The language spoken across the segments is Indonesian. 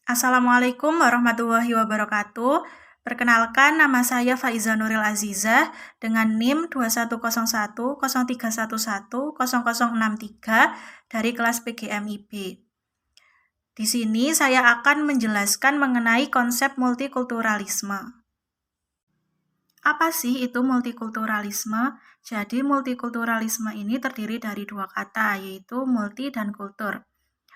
Assalamualaikum warahmatullahi wabarakatuh. Perkenalkan, nama saya Faiza Nuril Azizah dengan NIM 210103110063 dari kelas PGMIB. Di sini saya akan menjelaskan mengenai konsep multikulturalisme. Apa sih itu multikulturalisme? Jadi multikulturalisme ini terdiri dari dua kata, yaitu multi dan kultur.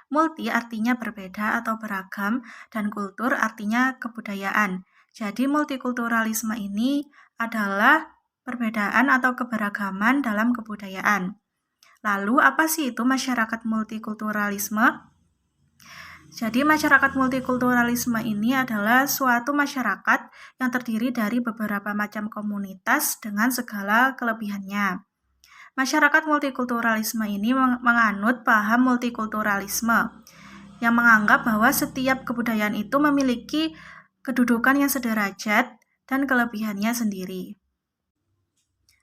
Multi artinya berbeda atau beragam, dan kultur artinya kebudayaan. Jadi multikulturalisme ini adalah perbedaan atau keberagaman dalam kebudayaan. Lalu apa sih itu masyarakat multikulturalisme? Jadi masyarakat multikulturalisme ini adalah suatu masyarakat yang terdiri dari beberapa macam komunitas dengan segala kelebihannya. Masyarakat multikulturalisme ini menganut paham multikulturalisme yang menganggap bahwa setiap kebudayaan itu memiliki kedudukan yang sederajat dan kelebihannya sendiri.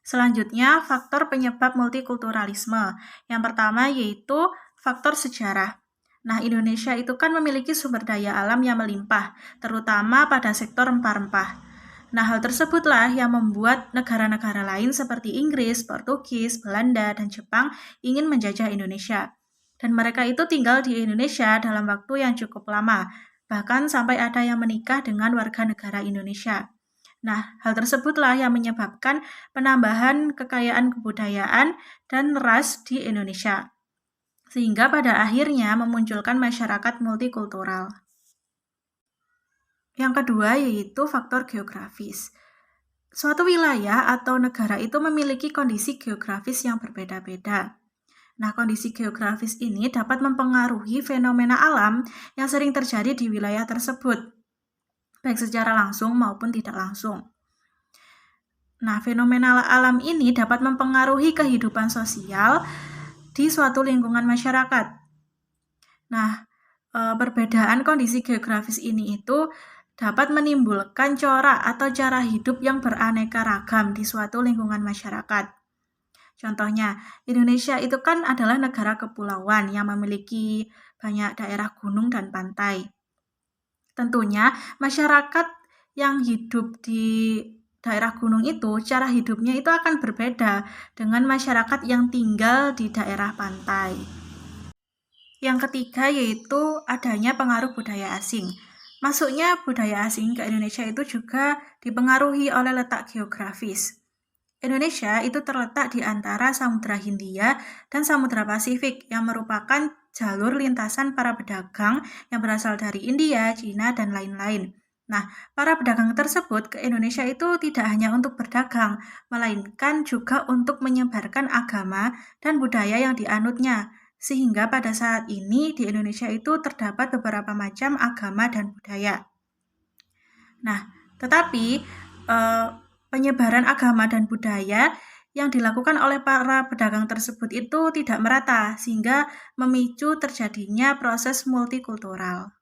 Selanjutnya, faktor penyebab multikulturalisme. Yang pertama yaitu faktor sejarah. Nah, Indonesia itu kan memiliki sumber daya alam yang melimpah, terutama pada sektor rempah-rempah. Nah, hal tersebutlah yang membuat negara-negara lain seperti Inggris, Portugis, Belanda, dan Jepang ingin menjajah Indonesia. Dan mereka itu tinggal di Indonesia dalam waktu yang cukup lama, bahkan sampai ada yang menikah dengan warga negara Indonesia. Nah, hal tersebutlah yang menyebabkan penambahan kekayaan kebudayaan dan ras di Indonesia, sehingga pada akhirnya memunculkan masyarakat multikultural. Yang kedua yaitu faktor geografis. Suatu wilayah atau negara itu memiliki kondisi geografis yang berbeda-beda. Nah, kondisi geografis ini dapat mempengaruhi fenomena alam yang sering terjadi di wilayah tersebut, baik secara langsung maupun tidak langsung. Nah, fenomena alam ini dapat mempengaruhi kehidupan sosial di suatu lingkungan masyarakat. Nah, perbedaan kondisi geografis ini itu dapat menimbulkan corak atau cara hidup yang beraneka ragam di suatu lingkungan masyarakat. Contohnya, Indonesia itu kan adalah negara kepulauan yang memiliki banyak daerah gunung dan pantai. Tentunya, masyarakat yang hidup di daerah gunung itu, cara hidupnya itu akan berbeda dengan masyarakat yang tinggal di daerah pantai. Yang ketiga yaitu adanya pengaruh budaya asing. Masuknya budaya asing ke Indonesia itu juga dipengaruhi oleh letak geografis. Indonesia itu terletak di antara Samudra Hindia dan Samudra Pasifik yang merupakan jalur lintasan para pedagang yang berasal dari India, Cina, dan lain-lain. Nah, para pedagang tersebut ke Indonesia itu tidak hanya untuk berdagang, melainkan juga untuk menyebarkan agama dan budaya yang dianutnya. Sehingga pada saat ini di Indonesia itu terdapat beberapa macam agama dan budaya. Nah, tetapi penyebaran agama dan budaya yang dilakukan oleh para pedagang tersebut itu tidak merata, sehingga memicu terjadinya proses multikultural.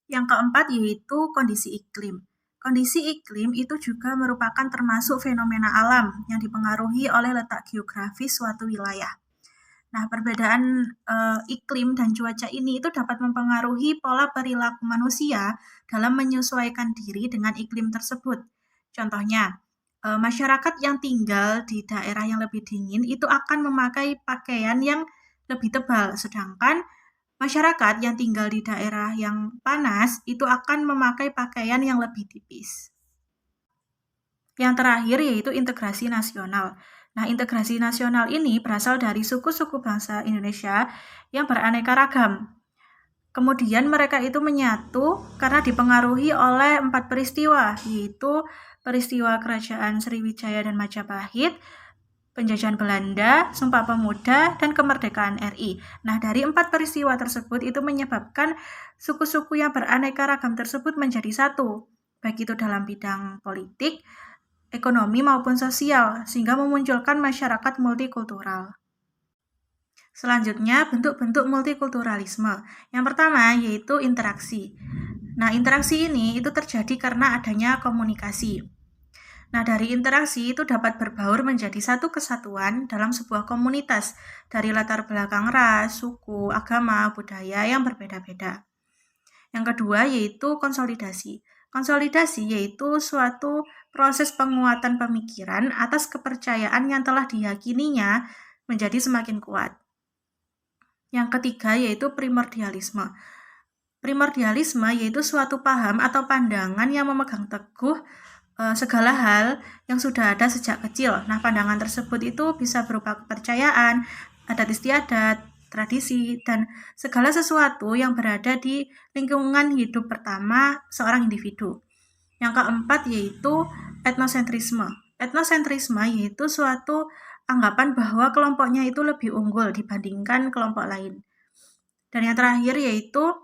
Yang keempat yaitu kondisi iklim. Kondisi iklim itu juga merupakan termasuk fenomena alam yang dipengaruhi oleh letak geografis suatu wilayah. Nah, perbedaan iklim dan cuaca ini itu dapat mempengaruhi pola perilaku manusia dalam menyesuaikan diri dengan iklim tersebut. Contohnya, masyarakat yang tinggal di daerah yang lebih dingin itu akan memakai pakaian yang lebih tebal, sedangkan masyarakat yang tinggal di daerah yang panas itu akan memakai pakaian yang lebih tipis. Yang terakhir yaitu integrasi nasional. Nah, integrasi nasional ini berasal dari suku-suku bangsa Indonesia yang beraneka ragam. Kemudian mereka itu menyatu karena dipengaruhi oleh 4 peristiwa, yaitu peristiwa Kerajaan Sriwijaya dan Majapahit, penjajahan Belanda, Sumpah Pemuda, dan kemerdekaan RI. Nah, dari 4 peristiwa tersebut itu menyebabkan suku-suku yang beraneka ragam tersebut menjadi satu, baik itu dalam bidang politik, ekonomi maupun sosial, sehingga memunculkan masyarakat multikultural. Selanjutnya, bentuk-bentuk multikulturalisme. Yang pertama yaitu interaksi. Nah, interaksi ini itu terjadi karena adanya komunikasi. Nah, dari interaksi itu dapat berbaur menjadi satu kesatuan dalam sebuah komunitas dari latar belakang ras, suku, agama, budaya yang berbeda-beda. Yang kedua yaitu konsolidasi. Konsolidasi yaitu suatu proses penguatan pemikiran atas kepercayaan yang telah diyakininya menjadi semakin kuat. Yang ketiga yaitu primordialisme. Primordialisme yaitu suatu paham atau pandangan yang memegang teguh segala hal yang sudah ada sejak kecil. Nah, pandangan tersebut itu bisa berupa kepercayaan, adat istiadat, tradisi, dan segala sesuatu yang berada di lingkungan hidup pertama seorang individu. Yang keempat yaitu etnosentrisme. Etnosentrisme yaitu suatu anggapan bahwa kelompoknya itu lebih unggul dibandingkan kelompok lain. Dan yang terakhir yaitu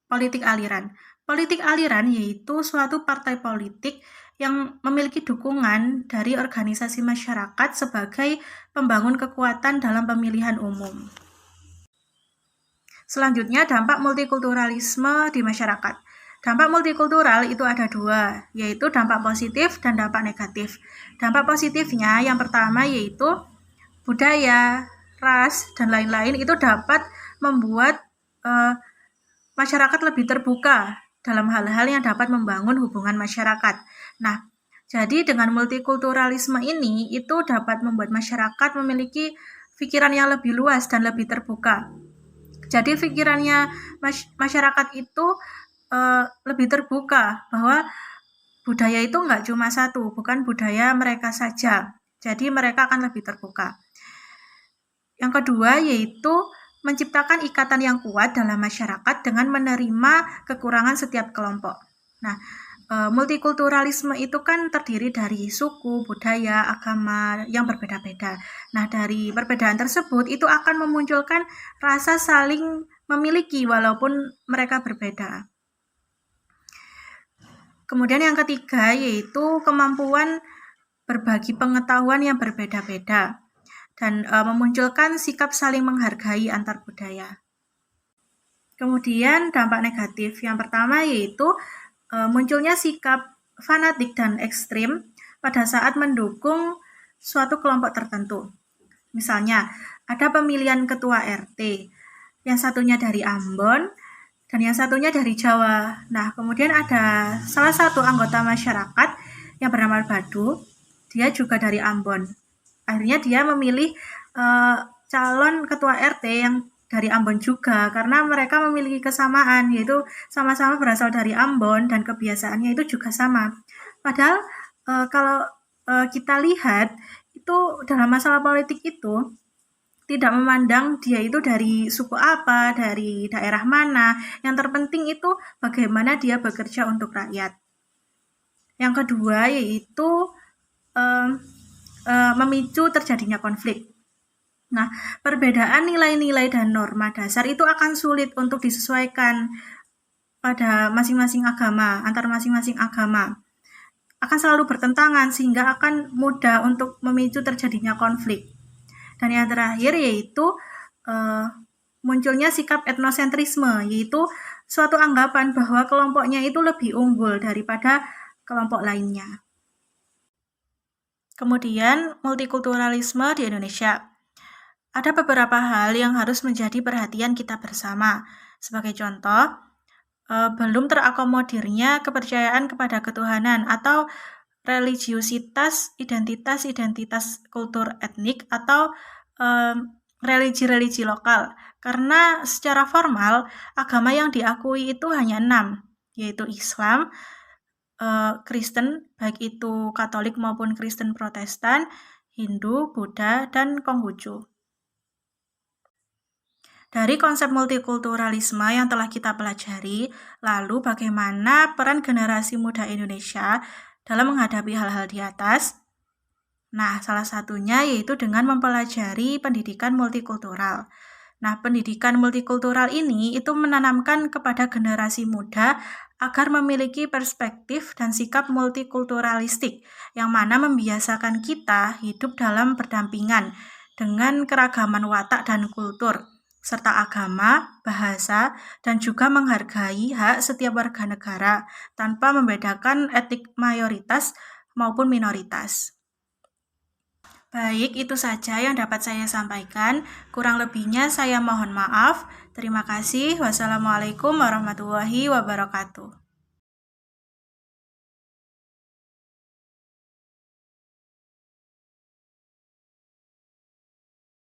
politik aliran. Politik aliran yaitu suatu partai politik yang memiliki dukungan dari organisasi masyarakat sebagai pembangun kekuatan dalam pemilihan umum. Selanjutnya, dampak multikulturalisme di masyarakat. Dampak multikultural itu ada dua, yaitu dampak positif dan dampak negatif. Dampak positifnya yang pertama yaitu budaya, ras, dan lain-lain itu dapat membuat masyarakat lebih terbuka dalam hal-hal yang dapat membangun hubungan masyarakat. Nah, jadi dengan multikulturalisme ini itu dapat membuat masyarakat memiliki pikiran yang lebih luas dan lebih terbuka. Jadi pikirannya masyarakat itu lebih terbuka bahwa budaya itu nggak cuma satu, bukan budaya mereka saja. Jadi mereka akan lebih terbuka. Yang kedua yaitu menciptakan ikatan yang kuat dalam masyarakat dengan menerima kekurangan setiap kelompok. Nah, multikulturalisme itu kan terdiri dari suku, budaya, agama yang berbeda-beda. Nah, dari perbedaan tersebut itu akan memunculkan rasa saling memiliki walaupun mereka berbeda. Kemudian yang ketiga yaitu kemampuan berbagi pengetahuan yang berbeda-beda dan memunculkan sikap saling menghargai antar budaya. Kemudian dampak negatif yang pertama yaitu munculnya sikap fanatik dan ekstrim pada saat mendukung suatu kelompok tertentu. Misalnya, ada pemilihan ketua RT, yang satunya dari Ambon dan yang satunya dari Jawa. Nah, kemudian ada salah satu anggota masyarakat yang bernama Badu, dia juga dari Ambon. Akhirnya dia memilih calon ketua RT yang dari Ambon juga karena mereka memiliki kesamaan, yaitu sama-sama berasal dari Ambon dan kebiasaannya itu juga sama. Padahal kalau kita lihat itu dalam masalah politik itu tidak memandang dia itu dari suku apa, dari daerah mana. Yang terpenting itu bagaimana dia bekerja untuk rakyat. Yang kedua yaitu memicu terjadinya konflik. Nah, perbedaan nilai-nilai dan norma dasar itu akan sulit untuk disesuaikan pada masing-masing agama, antar masing-masing agama. Akan selalu bertentangan sehingga akan mudah untuk memicu terjadinya konflik. Dan yang terakhir yaitu munculnya sikap etnosentrisme, yaitu suatu anggapan bahwa kelompoknya itu lebih unggul daripada kelompok lainnya. Kemudian, multikulturalisme di Indonesia. Ada beberapa hal yang harus menjadi perhatian kita bersama. Sebagai contoh, belum terakomodirnya kepercayaan kepada ketuhanan atau religiusitas, identitas kultur etnik atau religi-religi lokal. Karena secara formal, agama yang diakui itu hanya 6, yaitu Islam, Kristen, baik itu Katolik maupun Kristen Protestan, Hindu, Buddha, dan Konghucu. Dari konsep multikulturalisme yang telah kita pelajari, lalu bagaimana peran generasi muda Indonesia dalam menghadapi hal-hal di atas? Nah, salah satunya yaitu dengan mempelajari pendidikan multikultural. Nah, pendidikan multikultural ini itu menanamkan kepada generasi muda agar memiliki perspektif dan sikap multikulturalistik yang mana membiasakan kita hidup dalam berdampingan dengan keragaman watak dan kultur, serta agama, bahasa, dan juga menghargai hak setiap warga negara tanpa membedakan etnik mayoritas maupun minoritas. Baik, itu saja yang dapat saya sampaikan. Kurang lebihnya saya mohon maaf. Terima kasih. Wassalamualaikum warahmatullahi wabarakatuh.